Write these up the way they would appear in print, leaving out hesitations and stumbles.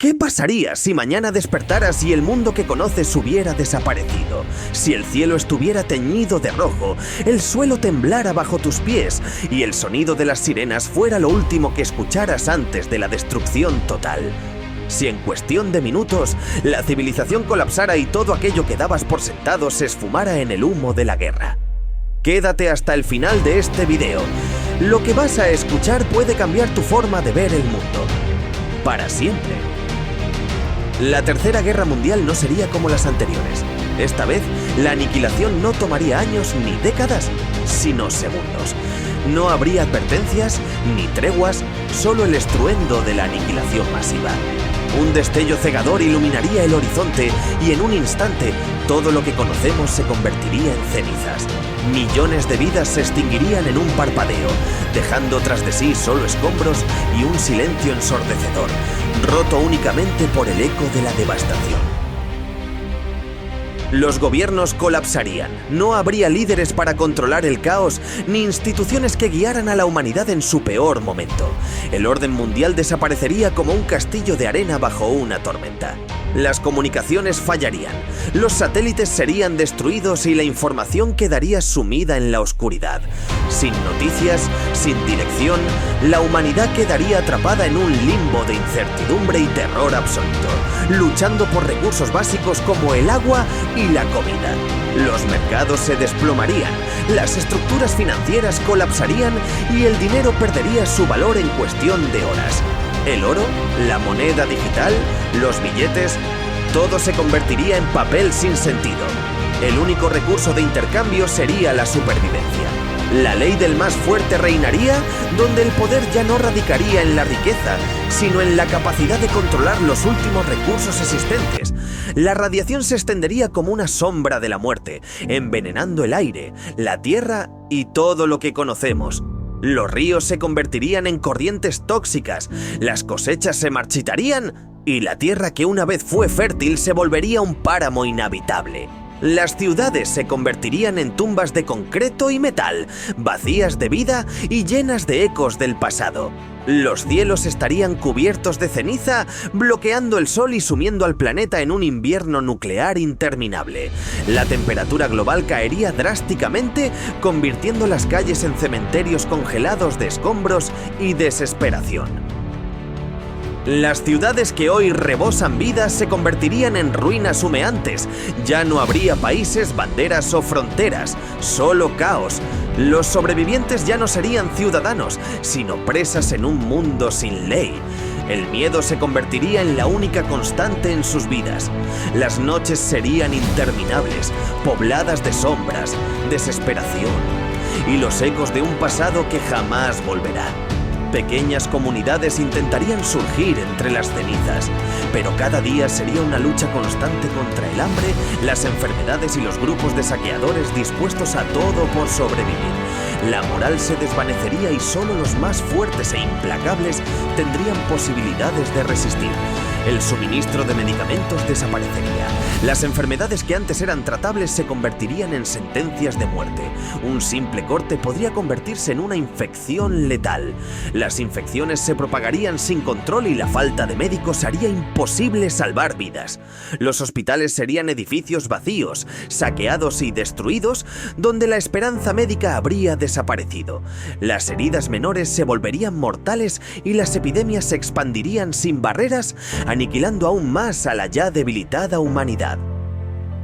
¿Qué pasaría si mañana despertaras y el mundo que conoces hubiera desaparecido? Si el cielo estuviera teñido de rojo, el suelo temblara bajo tus pies y el sonido de las sirenas fuera lo último que escucharas antes de la destrucción total. Si en cuestión de minutos la civilización colapsara y todo aquello que dabas por sentado se esfumara en el humo de la guerra. Quédate hasta el final de este video. Lo que vas a escuchar puede cambiar tu forma de ver el mundo. Para siempre. La Tercera Guerra Mundial no sería como las anteriores. Esta vez, la aniquilación no tomaría años ni décadas, sino segundos. No habría advertencias ni treguas, solo el estruendo de la aniquilación masiva. Un destello cegador iluminaría el horizonte y en un instante todo lo que conocemos se convertiría en cenizas. Millones de vidas se extinguirían en un parpadeo, dejando tras de sí solo escombros y un silencio ensordecedor, roto únicamente por el eco de la devastación. Los gobiernos colapsarían, no habría líderes para controlar el caos, ni instituciones que guiaran a la humanidad en su peor momento. El orden mundial desaparecería como un castillo de arena bajo una tormenta. Las comunicaciones fallarían, los satélites serían destruidos y la información quedaría sumida en la oscuridad. Sin noticias, sin dirección, la humanidad quedaría atrapada en un limbo de incertidumbre y terror absoluto, luchando por recursos básicos como el agua y la comida. Los mercados se desplomarían, las estructuras financieras colapsarían y el dinero perdería su valor en cuestión de horas. El oro, la moneda digital, los billetes, todo se convertiría en papel sin sentido. El único recurso de intercambio sería la supervivencia. La ley del más fuerte reinaría, donde el poder ya no radicaría en la riqueza, sino en la capacidad de controlar los últimos recursos existentes. La radiación se extendería como una sombra de la muerte, envenenando el aire, la tierra y todo lo que conocemos. Los ríos se convertirían en corrientes tóxicas, las cosechas se marchitarían y la tierra que una vez fue fértil se volvería un páramo inhabitable. Las ciudades se convertirían en tumbas de concreto y metal, vacías de vida y llenas de ecos del pasado. Los cielos estarían cubiertos de ceniza, bloqueando el sol y sumiendo al planeta en un invierno nuclear interminable. La temperatura global caería drásticamente, convirtiendo las calles en cementerios congelados de escombros y desesperación. Las ciudades que hoy rebosan vidas se convertirían en ruinas humeantes. Ya no habría países, banderas o fronteras, solo caos. Los sobrevivientes ya no serían ciudadanos, sino presas en un mundo sin ley. El miedo se convertiría en la única constante en sus vidas. Las noches serían interminables, pobladas de sombras, desesperación y los ecos de un pasado que jamás volverá. Pequeñas comunidades intentarían surgir entre las cenizas, pero cada día sería una lucha constante contra el hambre, las enfermedades y los grupos de saqueadores dispuestos a todo por sobrevivir. La moral se desvanecería y solo los más fuertes e implacables tendrían posibilidades de resistir. El suministro de medicamentos desaparecería. Las enfermedades que antes eran tratables se convertirían en sentencias de muerte. Un simple corte podría convertirse en una infección letal. Las infecciones se propagarían sin control y la falta de médicos haría imposible salvar vidas. Los hospitales serían edificios vacíos, saqueados y destruidos, donde la esperanza médica habría desaparecido. Las heridas menores se volverían mortales y las epidemias se expandirían sin barreras, aniquilando aún más a la ya debilitada humanidad.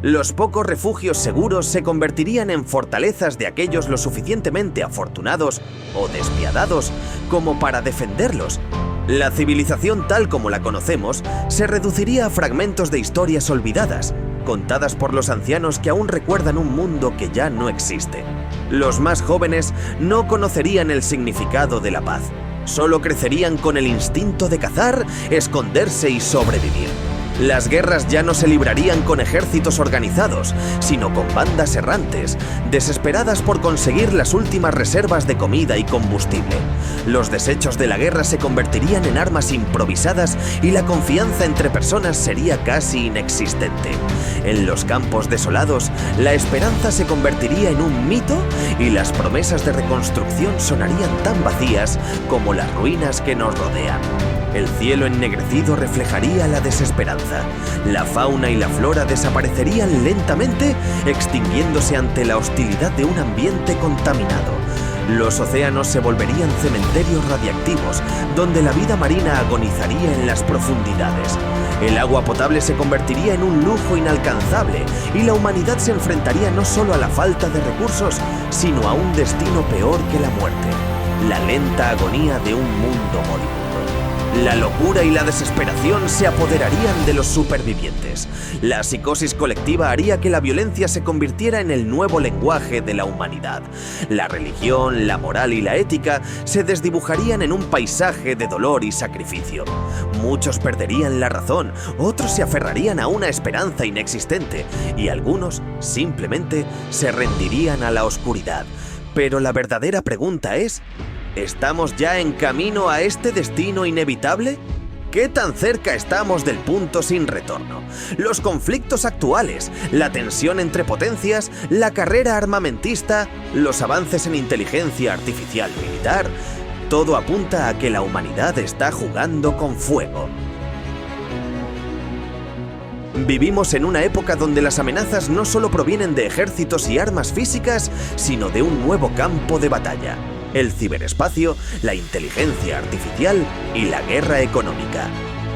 Los pocos refugios seguros se convertirían en fortalezas de aquellos lo suficientemente afortunados o despiadados como para defenderlos. La civilización tal como la conocemos se reduciría a fragmentos de historias olvidadas, contadas por los ancianos que aún recuerdan un mundo que ya no existe. Los más jóvenes no conocerían el significado de la paz. Solo crecerían con el instinto de cazar, esconderse y sobrevivir. Las guerras ya no se librarían con ejércitos organizados, sino con bandas errantes, desesperadas por conseguir las últimas reservas de comida y combustible. Los desechos de la guerra se convertirían en armas improvisadas y la confianza entre personas sería casi inexistente. En los campos desolados, la esperanza se convertiría en un mito y las promesas de reconstrucción sonarían tan vacías como las ruinas que nos rodean. El cielo ennegrecido reflejaría la desesperanza. La fauna y la flora desaparecerían lentamente, extinguiéndose ante la hostilidad de un ambiente contaminado. Los océanos se volverían cementerios radiactivos, donde la vida marina agonizaría en las profundidades. El agua potable se convertiría en un lujo inalcanzable y la humanidad se enfrentaría no solo a la falta de recursos, sino a un destino peor que la muerte: la lenta agonía de un mundo moribundo. La locura y la desesperación se apoderarían de los supervivientes. La psicosis colectiva haría que la violencia se convirtiera en el nuevo lenguaje de la humanidad. La religión, la moral y la ética se desdibujarían en un paisaje de dolor y sacrificio. Muchos perderían la razón, otros se aferrarían a una esperanza inexistente y algunos simplemente se rendirían a la oscuridad. Pero la verdadera pregunta es: ¿estamos ya en camino a este destino inevitable? ¿Qué tan cerca estamos del punto sin retorno? Los conflictos actuales, la tensión entre potencias, la carrera armamentista, los avances en inteligencia artificial militar, todo apunta a que la humanidad está jugando con fuego. Vivimos en una época donde las amenazas no solo provienen de ejércitos y armas físicas, sino de un nuevo campo de batalla: el ciberespacio, la inteligencia artificial y la guerra económica.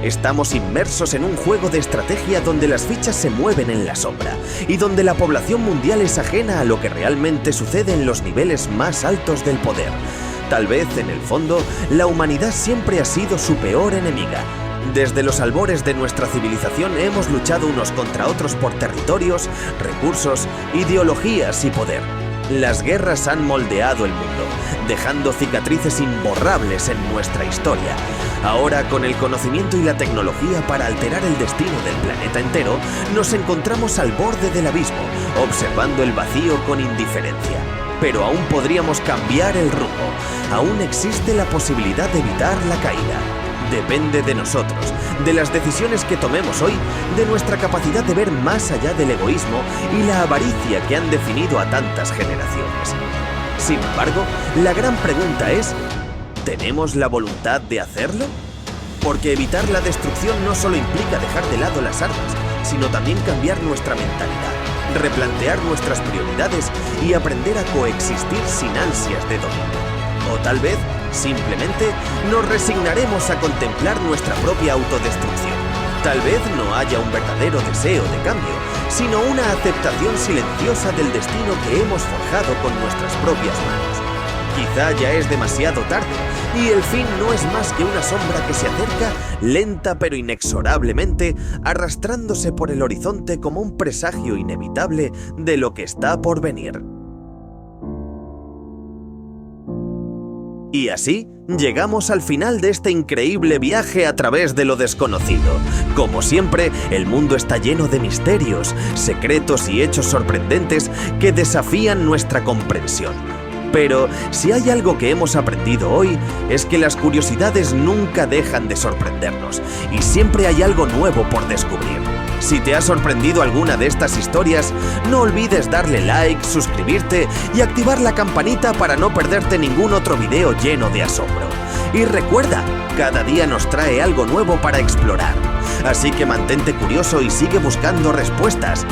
Estamos inmersos en un juego de estrategia donde las fichas se mueven en la sombra y donde la población mundial es ajena a lo que realmente sucede en los niveles más altos del poder. Tal vez, en el fondo, la humanidad siempre ha sido su peor enemiga. Desde los albores de nuestra civilización hemos luchado unos contra otros por territorios, recursos, ideologías y poder. Las guerras han moldeado el mundo, dejando cicatrices imborrables en nuestra historia. Ahora, con el conocimiento y la tecnología para alterar el destino del planeta entero, nos encontramos al borde del abismo, observando el vacío con indiferencia. Pero aún podríamos cambiar el rumbo. Aún existe la posibilidad de evitar la caída. Depende de nosotros, de las decisiones que tomemos hoy, de nuestra capacidad de ver más allá del egoísmo y la avaricia que han definido a tantas generaciones. Sin embargo, la gran pregunta es: ¿tenemos la voluntad de hacerlo? Porque evitar la destrucción no solo implica dejar de lado las armas, sino también cambiar nuestra mentalidad, replantear nuestras prioridades y aprender a coexistir sin ansias de dominio. O tal vez, simplemente, nos resignaremos a contemplar nuestra propia autodestrucción. Tal vez no haya un verdadero deseo de cambio, sino una aceptación silenciosa del destino que hemos forjado con nuestras propias manos. Quizá ya es demasiado tarde, y el fin no es más que una sombra que se acerca, lenta pero inexorablemente, arrastrándose por el horizonte como un presagio inevitable de lo que está por venir. Y así, llegamos al final de este increíble viaje a través de lo desconocido. Como siempre, el mundo está lleno de misterios, secretos y hechos sorprendentes que desafían nuestra comprensión. Pero si hay algo que hemos aprendido hoy, es que las curiosidades nunca dejan de sorprendernos, y siempre hay algo nuevo por descubrir. Si te ha sorprendido alguna de estas historias, no olvides darle like, suscribirte y activar la campanita para no perderte ningún otro video lleno de asombro. Y recuerda, cada día nos trae algo nuevo para explorar. Así que mantente curioso y sigue buscando respuestas.